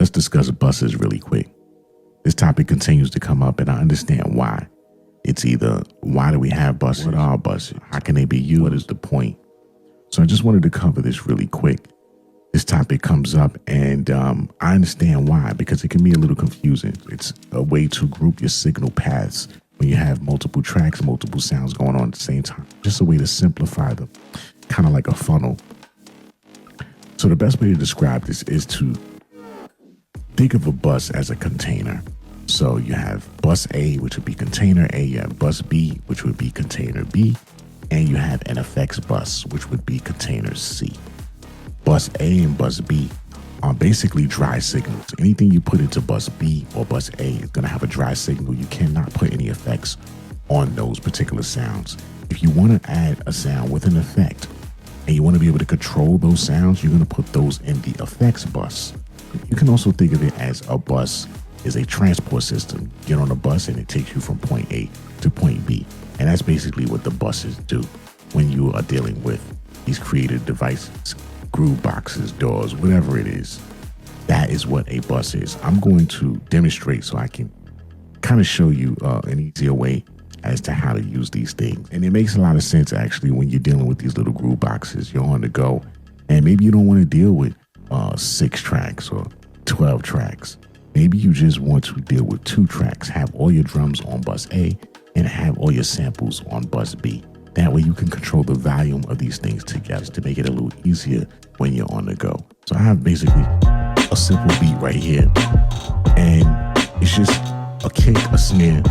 Let's discuss buses really quick. This topic continues to come up, and I understand why. It's either, why do we have buses? What are buses? How can they be used? What is the point? So I just wanted to cover this really quick. This topic comes up, and I understand why, because it can be a little confusing. It's a way to group your signal paths when you have multiple tracks, multiple sounds going on at the same time. Just a way to simplify them, kind of like a funnel. So the best way to describe this is to think of a bus as a container. So you have bus A, which would be container A, you have bus B, which would be container B, and you have an effects bus, which would be container C. Bus A and bus B are basically dry signals. Anything you put into bus B or bus A is going to have a dry signal. You cannot put any effects on those particular sounds. If you want to add a sound with an effect and you want to be able to control those sounds, you're going to put those in the effects bus. You can also think of it as a bus is a transport system. You get on a bus and it takes you from point A to point B. And that's basically what the buses do when you are dealing with these created devices, groove boxes, doors, whatever it is. That is what a bus is. I'm going to demonstrate so I can kind of show you an easier way as to how to use these things. And it makes a lot of sense actually when you're dealing with these little groove boxes. You're on the go and maybe you don't want to deal with 6 tracks or 12 tracks. Maybe you just want to deal with 2 tracks, have all your drums on bus A and have all your samples on bus B. That way you can control the volume of these things together to make it a little easier when you're on the go. So I have basically a simple beat right here, and it's just a kick, a snare,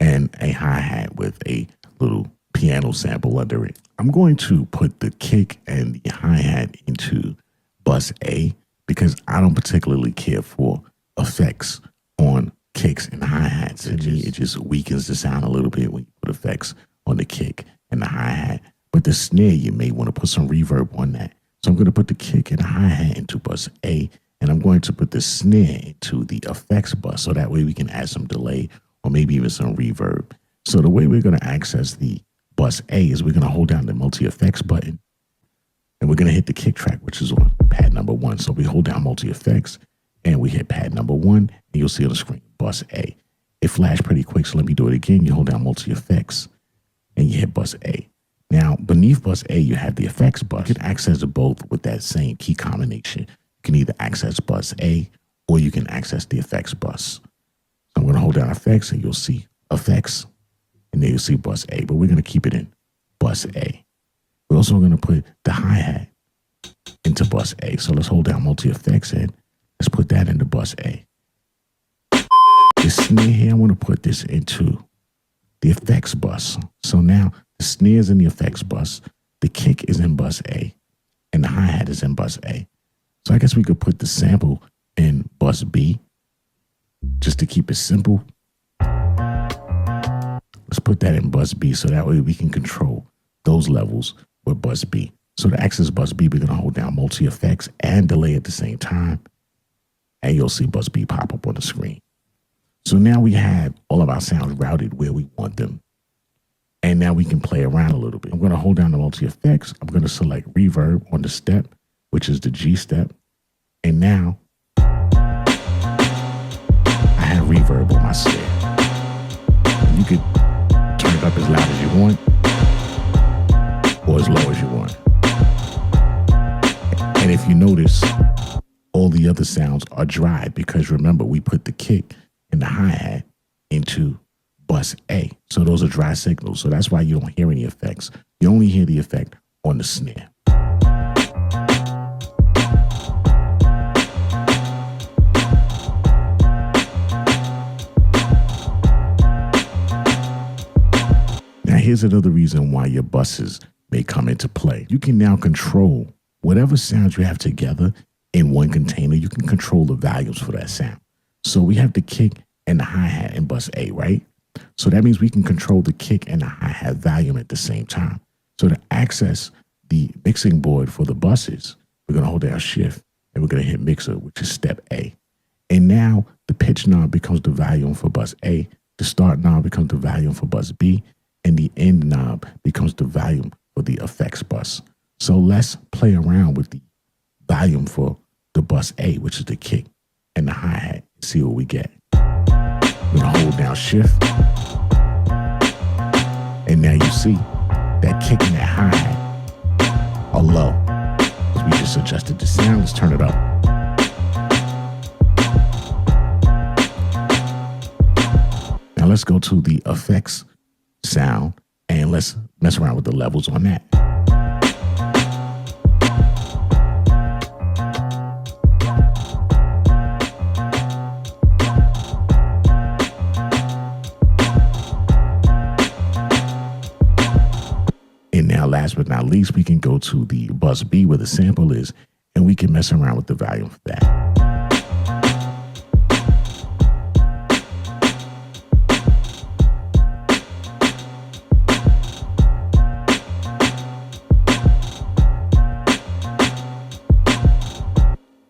and a hi-hat with a little piano sample under it. I'm going to put the kick and the hi-hat into bus A because I don't particularly care for effects on kicks and hi-hats. It just weakens the sound a little bit when you put effects on the kick and the hi-hat. But the snare, you may want to put some reverb on that. So I'm going to put the kick and the hi-hat into bus A, and I'm going to put the snare into the effects bus, so that way we can add some delay or maybe even some reverb. So the way we're going to access the bus A is we're going to hold down the multi-effects button, and we're going to hit the kick track, which is on pad number 1. So we hold down multi-effects, and we hit pad number 1, and you'll see on the screen, bus A. It flashed pretty quick, so let me do it again. You hold down multi-effects, and you hit bus A. Now, beneath bus A, you have the effects bus. You can access both with that same key combination. You can either access bus A, or you can access the effects bus. So I'm going to hold down effects, and you'll see effects, and then you'll see bus A, but we're going to keep it in bus A. We're also going to put the hi-hat into bus A. So let's hold down multi-effects, and let's put that into bus A. This snare here, I want to put this into the effects bus. So now the snare is in the effects bus, the kick is in bus A, and the hi-hat is in bus A. So I guess we could put the sample in bus B, just to keep it simple. Let's put that in bus B, so that way we can control those levels with bus B. So to access bus B, we're going to hold down multi-effects and delay at the same time, and you'll see bus B pop up on the screen. So now we have all of our sounds routed where we want them. And now we can play around a little bit. I'm going to hold down the multi-effects. I'm going to select reverb on the step, which is the G step. And now I have reverb on my snare. And you can turn it up as loud as you want or as low as you want. And if you notice, all the other sounds are dry because remember, we put the kick and the hi-hat into bus A. So those are dry signals. So that's why you don't hear any effects. You only hear the effect on the snare. Now here's another reason why your buses may come into play. You can now control whatever sounds you have together in one container. You can control the values for that sound. So we have the kick and the hi-hat in bus A, right? So that means we can control the kick and the hi-hat volume at the same time. So to access the mixing board for the buses, we're going to hold down shift and we're going to hit mixer, which is step A. And now the pitch knob becomes the volume for bus A, the start knob becomes the volume for bus B, and the end knob becomes the volume for the effects bus. So let's play around with the volume for the bus A, which is the kick. the hi-hat, see what we get. We're gonna hold down shift. And now you see that kick and that hi-hat are low. We just adjusted the sound. Let's turn it up. Now let's go to the effects sound and let's mess around with the levels on that. And now last but not least, we can go to the bus B where the sample is, and we can mess around with the volume for that.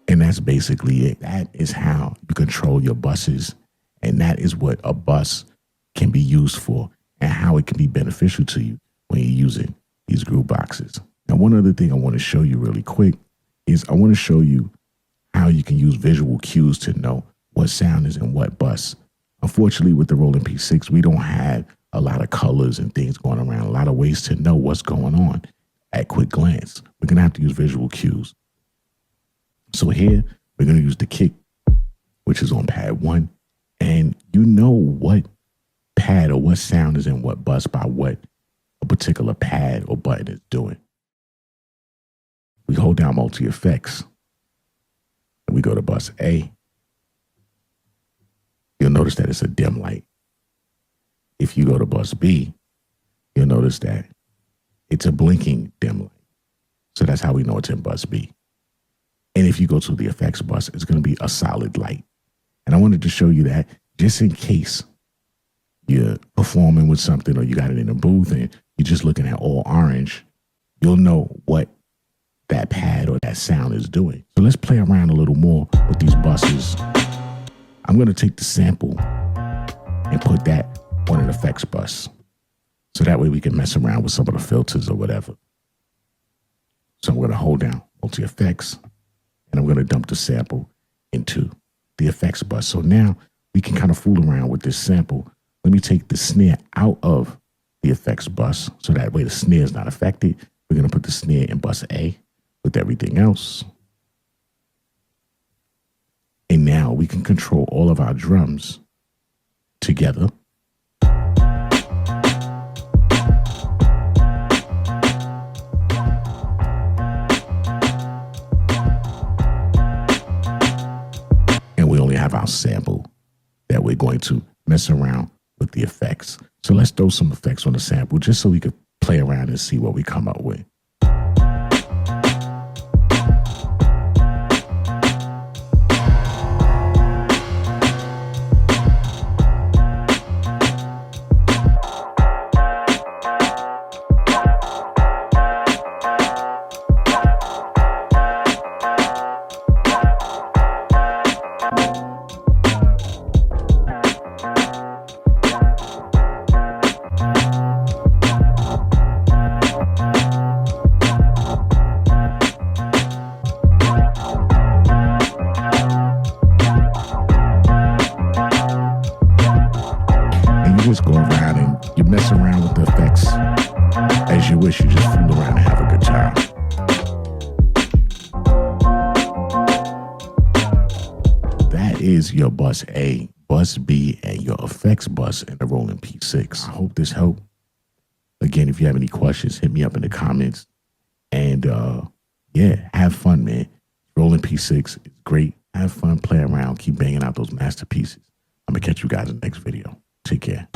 And that's basically it. That is how you control your buses. And that is what a bus can be used for and how it can be beneficial to you when you're using these groove boxes. Now, one other thing I want to show you really quick is I want to show you how you can use visual cues to know what sound is in what bus. Unfortunately, with the Roland P-6, we don't have a lot of colors and things going around, a lot of ways to know what's going on at quick glance. We're going to have to use visual cues. So here, we're going to use the kick, which is on pad 1. And you know what pad or what sound is in what bus by what a particular pad or button is doing. We hold down multi-effects and we go to bus A. You'll notice that it's a dim light. If you go to bus B, you'll notice that it's a blinking dim light. So that's how we know it's in bus B. And if you go to the effects bus, it's going to be a solid light. And I wanted to show you that just in case you're performing with something or you got it in a booth and you're just looking at all orange, you'll know what that pad or that sound is doing. So let's play around a little more with these buses. I'm going to take the sample and put that on an effects bus. So that way we can mess around with some of the filters or whatever. So I'm going to hold down multi-effects and I'm going to dump the sample into the effects bus. So now we can kind of fool around with this sample. Let me take the snare out of the effects bus so that way the snare is not affected. We're going to put the snare in bus A with everything else. And now we can control all of our drums together. And we only have our sample that we're going to mess around with the effects. So let's throw some effects on the sample just so we could play around and see what we come up with. Just go around and you mess around with the effects as you wish. You just fool around and have a good time. That is your bus A, bus B, and your effects bus in the Roland P-6. I hope this helped. Again, if you have any questions, hit me up in the comments. And yeah, have fun, man. Roland P-6 is great. Have fun, play around, keep banging out those masterpieces. I'm gonna catch you guys in the next video. Take care.